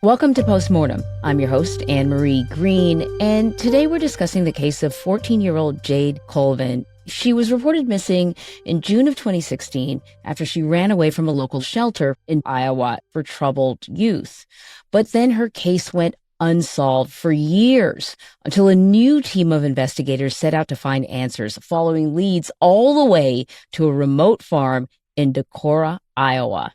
Welcome to Postmortem. I'm your host, Anne-Marie Green, and today we're discussing the case of 14-year-old Jade Colvin. She was reported missing in June of 2016 after she ran away from a local shelter in Iowa for troubled youth. But then her case went unsolved for years until a new team of investigators set out to find answers, following leads all the way to a remote farm in Decorah, Iowa.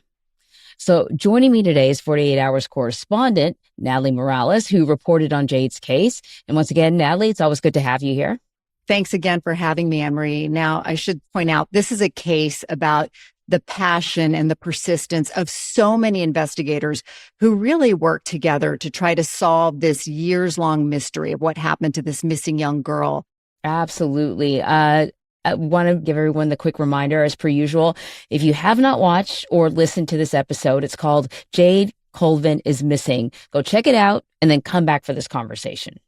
So joining me today is 48 Hours correspondent Natalie Morales, who reported on Jade's case. And once again, Natalie, it's always good to have you here. Thanks again for having me, Anne-Marie. Now, I should point out, this is a case about the passion and the persistence of so many investigators who really work together to try to solve this years-long mystery of what happened to this missing young girl. Absolutely. I want to give everyone the quick reminder, as per usual. If you have not watched or listened to this episode, it's called Jade Colvin is Missing. Go check it out and then come back for this conversation.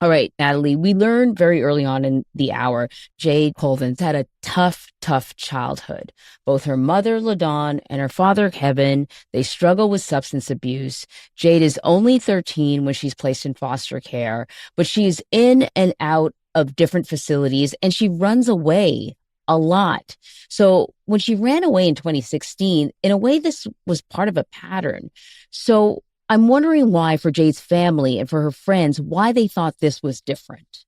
All right, Natalie, we learned very early on in the hour, Jade Colvin's had a tough childhood. Both her mother, LaDawn, and her father, Kevin, they struggle with substance abuse. Jade is only 13 when she's placed in foster care, but she's in and out of different facilities, and she runs away a lot. So when she ran away in 2016, in a way, this was part of a pattern. So I'm wondering why, for Jade's family and for her friends, why they thought this was different.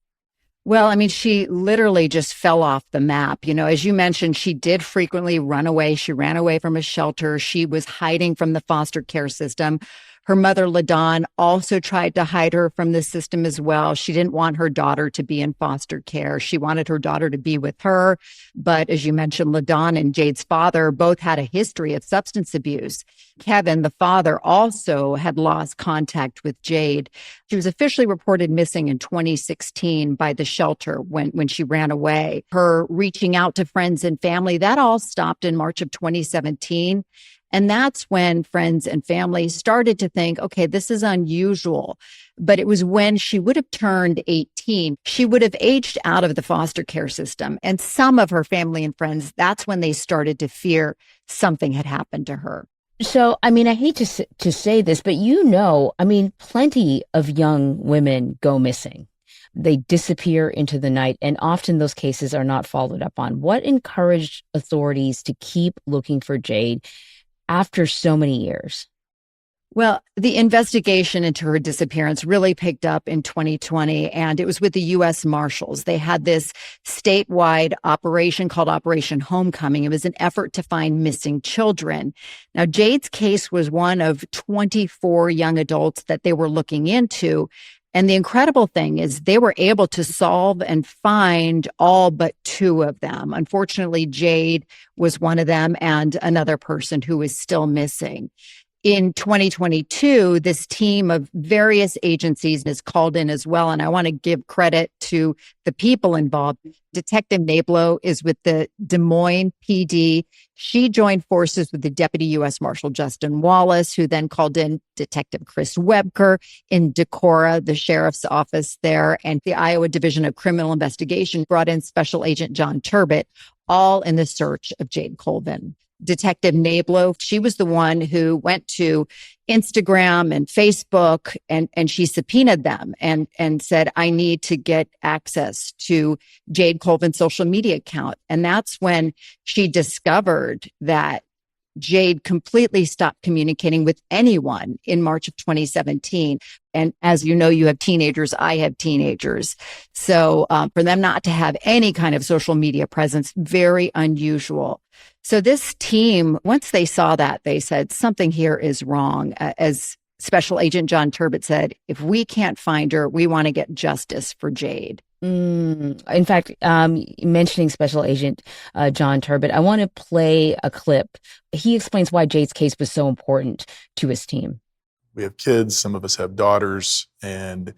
Well, I mean, she literally just fell off the map. You know, as you mentioned, she did frequently run away. She ran away from a shelter. She was hiding from the foster care system. Her mother, LaDawn, also tried to hide her from the system as well. She didn't want her daughter to be in foster care. She wanted her daughter to be with her. But as you mentioned, LaDawn and Jade's father both had a history of substance abuse. Kevin, the father, also had lost contact with Jade. She was officially reported missing in 2016 by the shelter when she ran away. Her reaching out to friends and family, that all stopped in March of 2017. And that's when friends and family started to think, okay, this is unusual. But it was when she would have turned 18, she would have aged out of the foster care system. And some of her family and friends, that's when they started to fear something had happened to her. So, I mean, I hate to say this, but plenty of young women go missing. They disappear into the night, and often those cases are not followed up on. What encouraged authorities to keep looking for Jade after so many years? Well, the investigation into her disappearance really picked up in 2020, and it was with the U.S. Marshals. They had this statewide operation called Operation Homecoming. It was an effort to find missing children. Now, Jade's case was one of 24 young adults that they were looking into. And the incredible thing is they were able to solve and find all but 2 of them. Unfortunately, Jade was one of them, and another person who is still missing. In 2022, this team of various agencies is called in as well. And I want to give credit to the people involved. Detective Nablo is with the Des Moines PD. She joined forces with the Deputy U.S. Marshal Justin Wallace, who then called in Detective Chris Webker in Decorah, the sheriff's office there, and the Iowa Division of Criminal Investigation brought in Special Agent John Turbett, all in the search of Jade Colvin. Detective Nablo, she was the one who went to Instagram and Facebook and she subpoenaed them and said, I need to get access to Jade Colvin's social media account. And that's when she discovered that Jade completely stopped communicating with anyone in March of 2017. And as you know, you have teenagers, I have teenagers. So for them not to have any kind of social media presence, very unusual. So this team, once they saw that, they said, something here is wrong. As Special Agent John Turbett said, if we can't find her, we want to get justice for Jade. In fact, mentioning Special Agent John Turbett, I want to play a clip. He explains why Jade's case was so important to his team. We have kids, some of us have daughters, and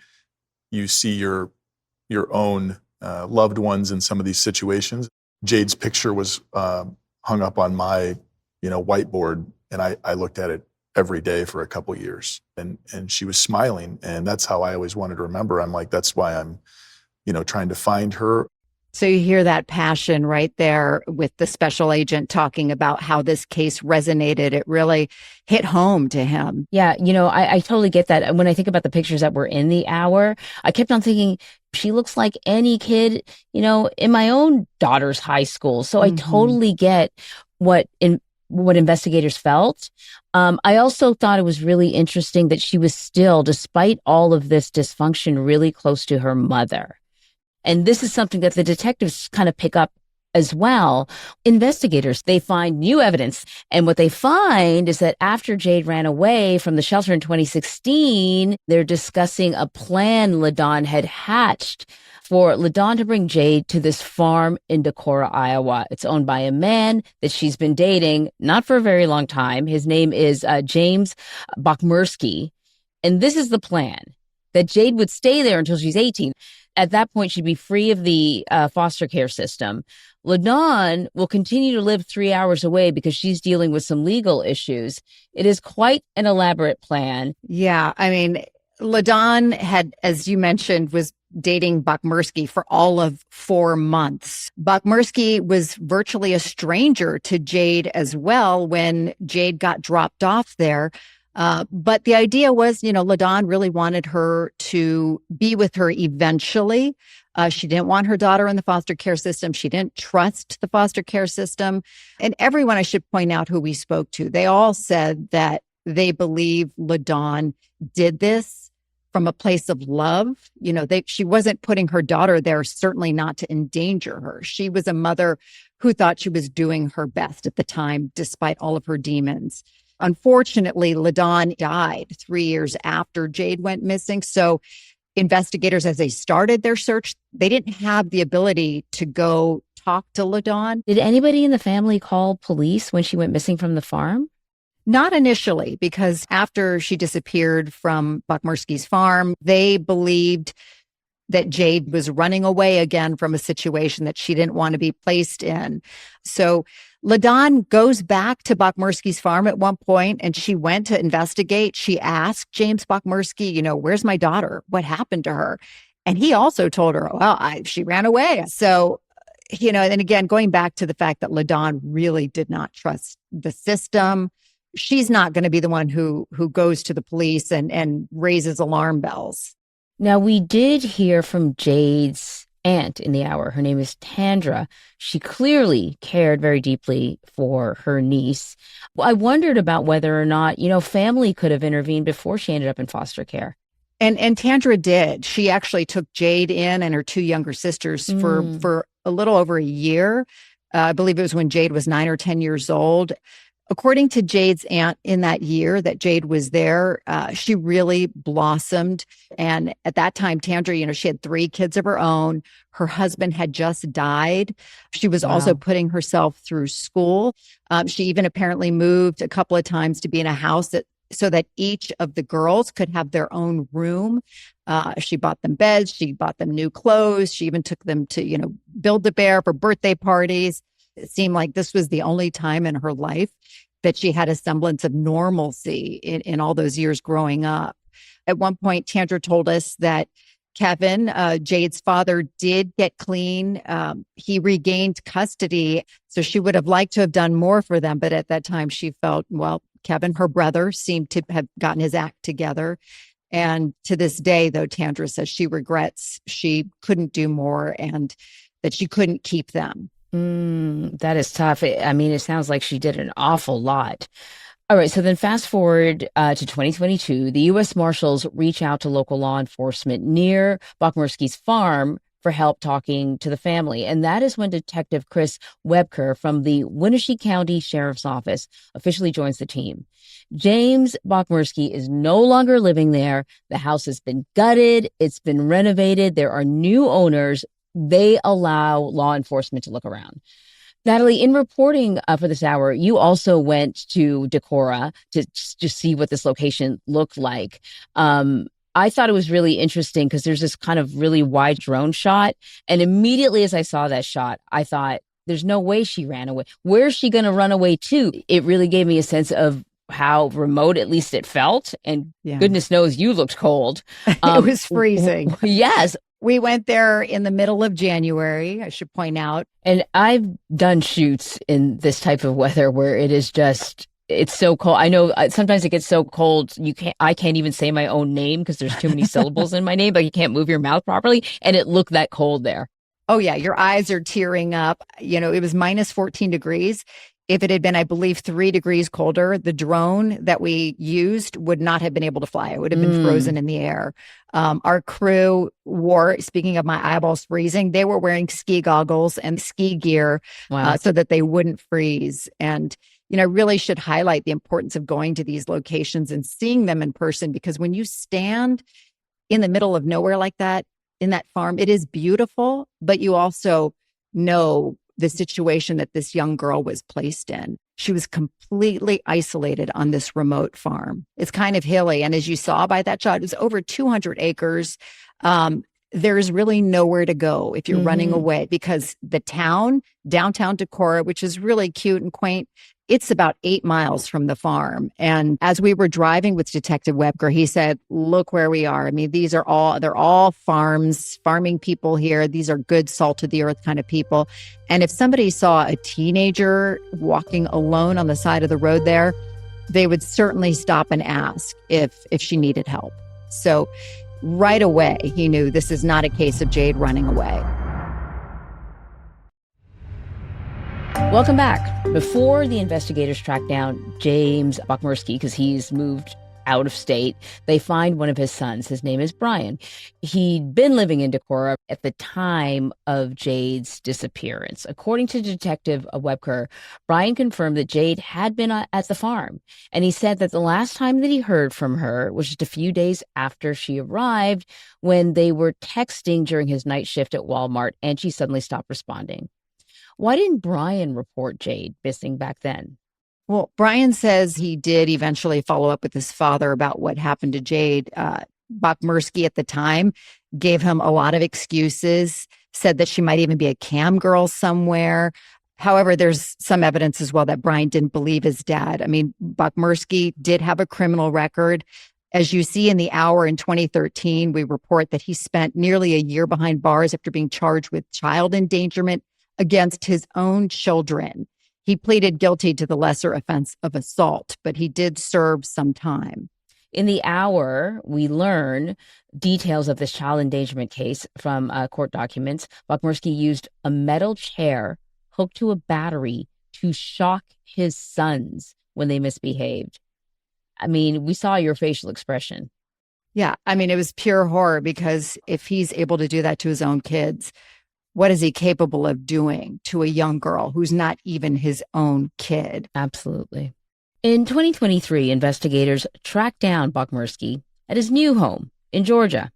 you see your own loved ones in some of these situations. Jade's picture was hung up on my whiteboard, and I looked at it every day for a couple years, and she was smiling, and that's how I always wanted to remember. I'm like, that's why I'm trying to find her. So you hear that passion right there with the special agent talking about how this case resonated. It really hit home to him. Yeah, I totally get that. When I think about the pictures that were in the hour, I kept on thinking she looks like any kid, in my own daughter's high school. So I totally get what investigators felt. I also thought it was really interesting that she was still, despite all of this dysfunction, really close to her mother. And this is something that the detectives kind of pick up as well. Investigators, they find new evidence. And what they find is that after Jade ran away from the shelter in 2016, they're discussing a plan LaDawn had hatched for LaDawn to bring Jade to this farm in Decorah, Iowa. It's owned by a man that she's been dating, not for a very long time. His name is James Bachmersky. And this is the plan, that Jade would stay there until she's 18. At that point, she'd be free of the foster care system. LaDawn will continue to live 3 hours away because she's dealing with some legal issues. It is quite an elaborate plan. Yeah. I mean, LaDawn had, as you mentioned, was dating Bachmersky for all of 4 months. Bachmersky was virtually a stranger to Jade as well when Jade got dropped off there. But the idea was, LaDawn really wanted her to be with her eventually. She didn't want her daughter in the foster care system. She didn't trust the foster care system. And everyone, I should point out who we spoke to, they all said that they believe LaDawn did this from a place of love. She wasn't putting her daughter there, certainly not to endanger her. She was a mother who thought she was doing her best at the time, despite all of her demons. Unfortunately, LaDawn died 3 years after Jade went missing. So investigators, as they started their search, they didn't have the ability to go talk to LaDawn. Did anybody in the family call police when she went missing from the farm? Not initially, because after she disappeared from Bachmersky's farm, they believed that Jade was running away again from a situation that she didn't want to be placed in. So LaDawn goes back to Bachmersky's farm at one point, and she went to investigate. She asked James Bachmersky, where's my daughter? What happened to her? And he also told her, well, she ran away. So, and again, going back to the fact that LaDawn really did not trust the system, she's not going to be the one who goes to the police and raises alarm bells. Now, we did hear from Jade's aunt in the hour. Her name is Tandra. She clearly cared very deeply for her niece. I wondered about whether or not, family could have intervened before she ended up in foster care. And Tandra did. She actually took Jade in and her 2 younger sisters for a little over a year. I believe it was when Jade was 9 or 10 years old. According to Jade's aunt, in that year that Jade was there, she really blossomed. And at that time, Tandra, she had 3 kids of her own. Her husband had just died. She was also putting herself through school. She even apparently moved a couple of times to be in a house so that each of the girls could have their own room. She bought them beds. She bought them new clothes. She even took them to, Build-A-Bear for birthday parties. It seemed like this was the only time in her life that she had a semblance of normalcy in all those years growing up. At one point, Tandra told us that Kevin, Jade's father, did get clean. He regained custody. So she would have liked to have done more for them. But at that time, she felt, well, Kevin, her brother, seemed to have gotten his act together. And to this day, though, Tandra says she regrets she couldn't do more and that she couldn't keep them. That is tough. It sounds like she did an awful lot. All right. So then fast forward to 2022, the U.S. Marshals reach out to local law enforcement near Bachmersky's farm for help talking to the family. And that is when Detective Chris Webker from the Wenatchee County Sheriff's Office officially joins the team. James Bachmersky is no longer living there. The house has been gutted. It's been renovated. There are new owners. They allow law enforcement to look around. Natalie, in reporting for this hour, you also went to Decorah to just see what this location looked like. I thought it was really interesting because there's this kind of really wide drone shot. And immediately as I saw that shot, I thought, there's no way she ran away. Where's she going to run away to? It really gave me a sense of how remote, at least it felt. And goodness knows you looked cold. It was freezing. Yes. We went there in the middle of January, I should point out. And I've done shoots in this type of weather where it is just, it's so cold. I know sometimes it gets so cold I can't even say my own name because there's too many syllables in my name, but you can't move your mouth properly. And it looked that cold there. Oh, yeah. Your eyes are tearing up. It was minus 14 degrees. If it had been, I believe, 3 degrees colder, the drone that we used would not have been able to fly. It would have been frozen in the air. Our crew wore, speaking of my eyeballs freezing, they were wearing ski goggles and ski gear so that they wouldn't freeze. And, I really should highlight the importance of going to these locations and seeing them in person, because when you stand in the middle of nowhere like that, in that farm, it is beautiful, but you also know the situation that this young girl was placed in. She was completely isolated on this remote farm. It's kind of hilly. And as you saw by that shot, it was over 200 acres. There's really nowhere to go if you're running away, because the towntown Decorah, which is really cute and quaint, it's about 8 miles from the farm. And as we were driving with Detective Webker, he said, look where we are. I mean, they're all farming people here. These are good salt of the earth kind of people. And if somebody saw a teenager walking alone on the side of the road there, they would certainly stop and ask if she needed help. So right away, he knew this is not a case of Jade running away. Welcome back. Before the investigators track down James Bokmersky, because he's moved out of state, they find one of his sons. His name is Brian. He'd been living in Decorah at the time of Jade's disappearance. According to Detective Webker, Brian confirmed that Jade had been at the farm. And he said that the last time that he heard from her was just a few days after she arrived, when they were texting during his night shift at Walmart, and she suddenly stopped responding. Why didn't Brian report Jade missing back then? Well, Brian says he did eventually follow up with his father about what happened to Jade. Bokmersky at the time gave him a lot of excuses, said that she might even be a cam girl somewhere. However, there's some evidence as well that Brian didn't believe his dad. I mean, Bokmersky did have a criminal record. As you see in the hour in 2013, we report that he spent nearly a year behind bars after being charged with child endangerment against his own children. He pleaded guilty to the lesser offense of assault, but he did serve some time. In the hour, we learn details of this child endangerment case from court documents. Bokmersky used a metal chair hooked to a battery to shock his sons when they misbehaved. I mean, we saw your facial expression. Yeah, I mean, it was pure horror, because if he's able to do that to his own kids, what is he capable of doing to a young girl who's not even his own kid? Absolutely. In 2023, investigators tracked down Bokmersky at his new home in Georgia.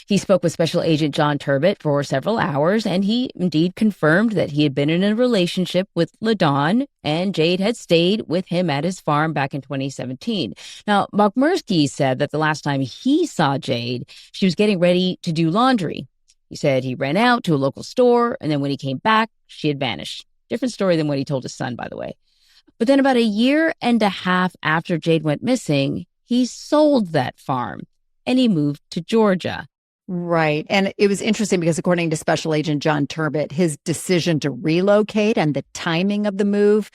He spoke with Special Agent John Turbot for several hours, and he indeed confirmed that he had been in a relationship with LaDawn, and Jade had stayed with him at his farm back in 2017. Now, Bokmersky said that the last time he saw Jade, she was getting ready to do laundry. He said he ran out to a local store, and then when he came back, she had vanished. Different story than what he told his son, by the way. But then about a year and a half after Jade went missing, he sold that farm, and he moved to Georgia. Right. And it was interesting because according to Special Agent John Turbot, his decision to relocate and the timing of the move,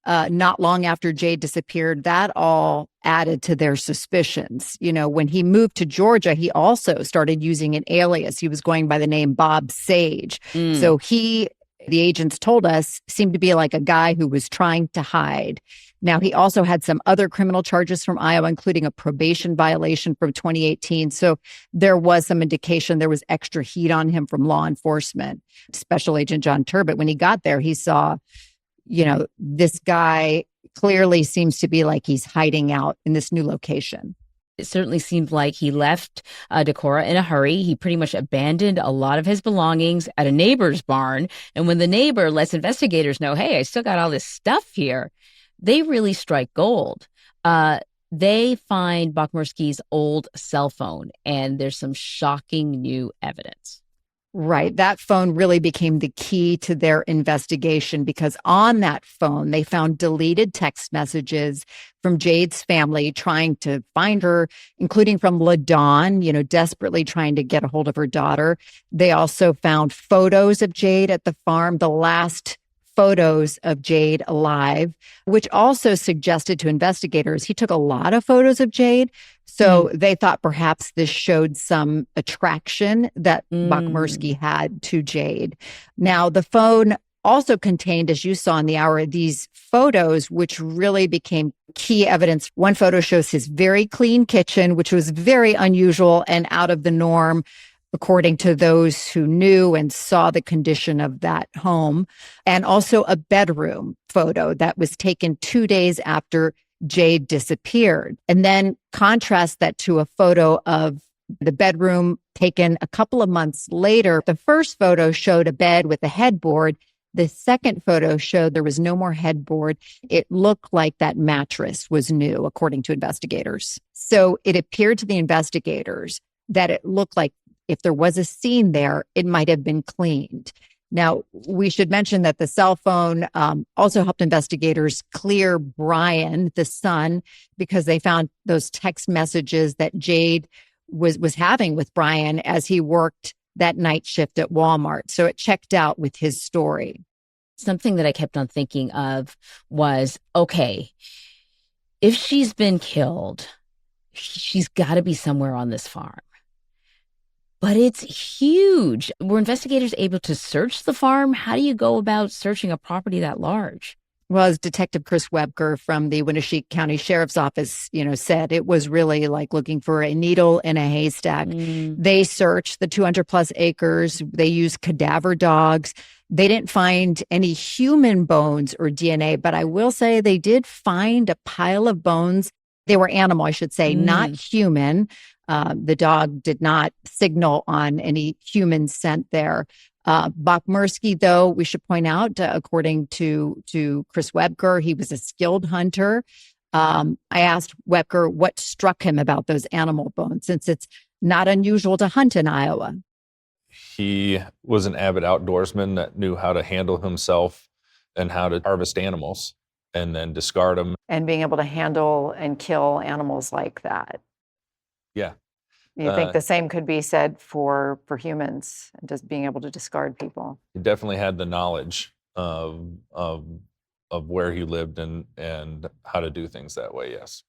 not long after Jade disappeared, that all added to their suspicions. When he moved to Georgia, he also started using an alias. He was going by the name Bob Sage. So the agents told us, seemed to be like a guy who was trying to hide. Now, he also had some other criminal charges from Iowa, including a probation violation from 2018. So there was some indication there was extra heat on him from law enforcement. Special Agent John Turbot, when he got there, he saw, this guy clearly seems to be like he's hiding out in this new location. It certainly seemed like he left Decorah in a hurry. He pretty much abandoned a lot of his belongings at a neighbor's barn. And when the neighbor lets investigators know, hey, I still got all this stuff here, they really strike gold. They find Bokmersky's old cell phone, and there's some shocking new evidence. Right. That phone really became the key to their investigation because on that phone, they found deleted text messages from Jade's family trying to find her, including from LaDawn, desperately trying to get a hold of her daughter. They also found photos of Jade at the farm, the last photos of Jade alive, which also suggested to investigators he took a lot of photos of Jade. So they thought perhaps this showed some attraction that Bachmersky had to Jade. Now, the phone also contained, as you saw in the hour, these photos, which really became key evidence. One photo shows his very clean kitchen, which was very unusual and out of the norm, according to those who knew and saw the condition of that home. And also a bedroom photo that was taken 2 days after Jade disappeared. And then contrast that to a photo of the bedroom taken a couple of months later. The first photo showed a bed with a headboard. The second photo showed there was no more headboard. It looked like that mattress was new, according to investigators. So it appeared to the investigators that it looked like if there was a scene there, it might have been cleaned. Now, we should mention that the cell phone also helped investigators clear Brian, the son, because they found those text messages that Jade was having with Brian as he worked that night shift at Walmart. So it checked out with his story. Something that I kept on thinking of was, okay, if she's been killed, she's got to be somewhere on this farm. But it's huge. Were investigators able to search the farm? How do you go about searching a property that large? Well, as Detective Chris Webker from the Winnebago County Sheriff's Office, said, it was really like looking for a needle in a haystack. They searched the 200 plus acres. They used cadaver dogs. They didn't find any human bones or DNA, but I will say they did find a pile of bones. They were animal, I should say, not human. The dog did not signal on any human scent there. Bachmersky, though, we should point out, according to Chris Webker, he was a skilled hunter. I asked Webker what struck him about those animal bones, since it's not unusual to hunt in Iowa. He was an avid outdoorsman that knew how to handle himself and how to harvest animals and then discard them. And being able to handle and kill animals like that. Yeah. You think the same could be said for humans, just being able to discard people? He definitely had the knowledge of where he lived and how to do things that way, yes.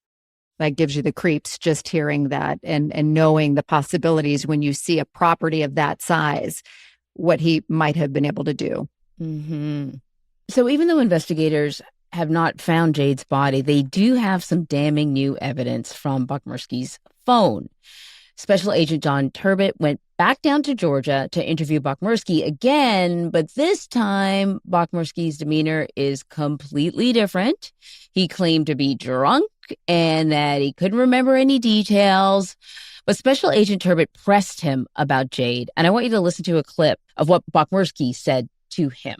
That gives you the creeps just hearing that and knowing the possibilities when you see a property of that size, what he might have been able to do. So even though investigators have not found Jade's body, they do have some damning new evidence from Bachmersky's phone. Special Agent John Turbot went back down to Georgia to interview Bachmersky again, but this time Bachmersky's demeanor is completely different. He claimed to be drunk and that he couldn't remember any details. But Special Agent Turbot pressed him about Jade, and I want you to listen to a clip of what Bachmersky said to him.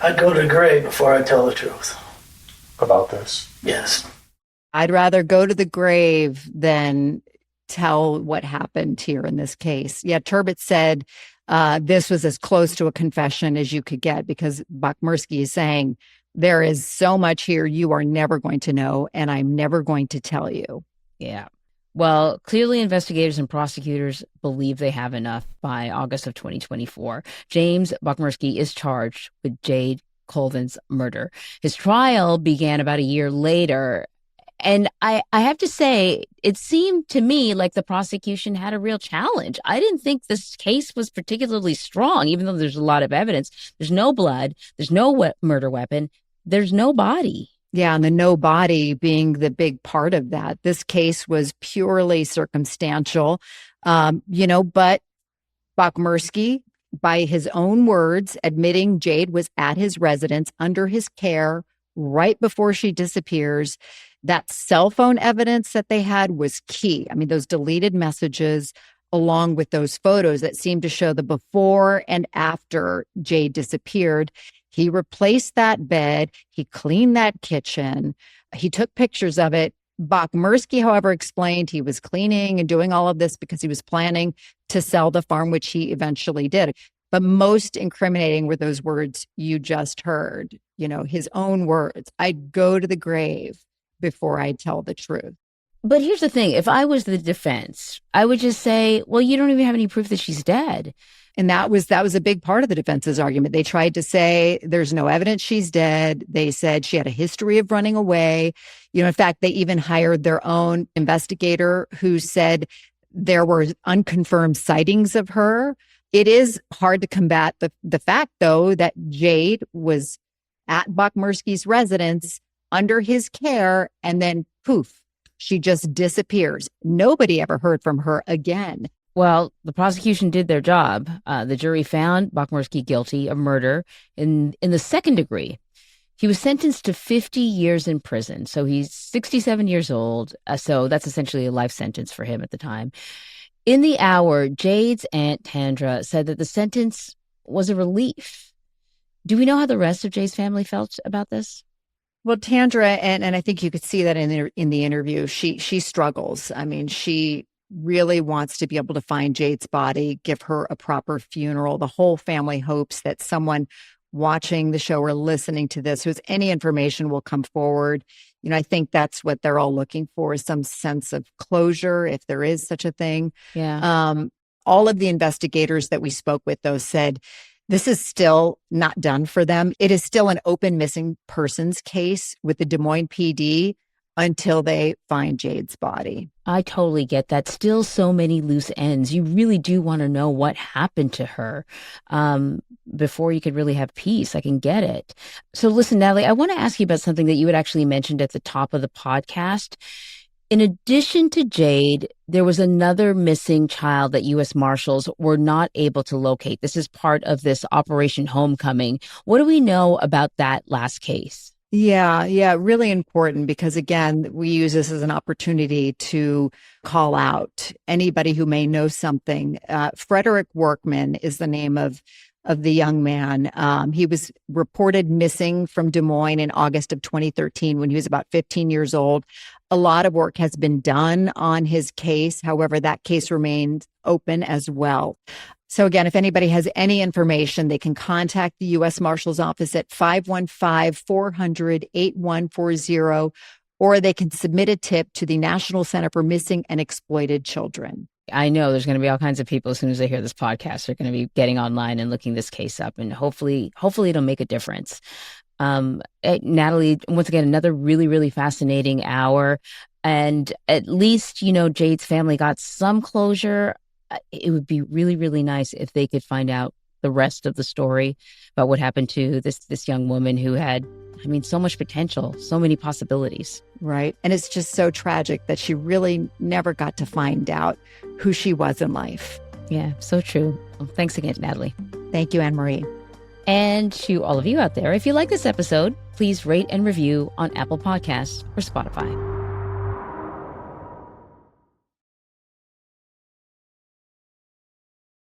I'd go to the grave before I tell the truth. About this? Yes. I'd rather go to the grave than tell what happened here in this case. Yeah, Turbot said this was as close to a confession as you could get because Bachmersky is saying, there is so much here you are never going to know, and I'm never going to tell you. Yeah. Well, clearly investigators and prosecutors believe they have enough. By August of 2024, James Bachmersky is charged with Jade Colvin's murder. His trial began about a year later. And I have to say, it seemed to me like the prosecution had a real challenge. I didn't think this case was particularly strong, even though there's a lot of evidence. There's no blood. There's no murder weapon. There's no body. Yeah, and the no body being the big part of that. This case was purely circumstantial, but Bachmersky, by his own words, admitting Jade was at his residence under his care right before she disappears. That cell phone evidence that they had was key. I mean, those deleted messages, along with those photos that seemed to show the before and after Jade disappeared. He replaced that bed. He cleaned that kitchen. He took pictures of it Bachmersky, however, explained he was cleaning and doing all of this because he was planning to sell the farm, which he eventually did. But most incriminating were those words you just heard, his own words. I'd go to the grave before I tell the truth. But here's the thing. If I was the defense, I would just say, well, you don't even have any proof that she's dead. And that was a big part of the defense's argument. They tried to say there's no evidence she's dead. They said she had a history of running away. In fact, they even hired their own investigator who said there were unconfirmed sightings of her. It is hard to combat the fact, though, that Jade was at Bachmersky's residence under his care, and then poof, she just disappears. Nobody ever heard from her again. Well, the prosecution did their job. The jury found Bachmersky guilty of murder in the second degree. He was sentenced to 50 years in prison. So he's 67 years old. So that's essentially a life sentence for him at the time. In the hour, Jade's Aunt Tandra said that the sentence was a relief. Do we know how the rest of Jade's family felt about this? Well, Tandra, and I think you could see that in the interview, she struggles. I mean, she really wants to be able to find Jade's body, give her a proper funeral. The whole family hopes that someone watching the show or listening to this who has any information will come forward. I think that's what they're all looking for, is some sense of closure, if there is such a thing. Yeah. All of the investigators that we spoke with, though, said this is still not done for them. It is still an open missing persons case with the Des Moines PD until they find Jade's body. I totally get that. Still so many loose ends. You really do want to know what happened to her before you could really have peace. I can get it. So listen, Natalie, I want to ask you about something that you had actually mentioned at the top of the podcast. In addition to Jade, there was another missing child that U.S. Marshals were not able to locate. This is part of this Operation Homecoming. What do we know about that last case? Yeah, really important because, again, we use this as an opportunity to call out anybody who may know something. Frederick Workman is the name of the young man. He was reported missing from Des Moines in August of 2013 when he was about 15 years old. A lot of work has been done on his case. However, that case remains open as well. So again, if anybody has any information, they can contact the U.S. Marshal's Office at 515-400-8140, or they can submit a tip to the National Center for Missing and Exploited Children. I know there's going to be all kinds of people as soon as they hear this podcast are going to be getting online and looking this case up, and hopefully it'll make a difference. Natalie, once again, another really, really fascinating hour. And at least, Jade's family got some closure. It would be really, really nice if they could find out the rest of the story about what happened to this young woman who had, so much potential, so many possibilities. Right. And it's just so tragic that she really never got to find out who she was in life. Yeah, so true. Well, thanks again, Natalie. Thank you, Anne-Marie. And to all of you out there, if you like this episode, please rate and review on Apple Podcasts or Spotify.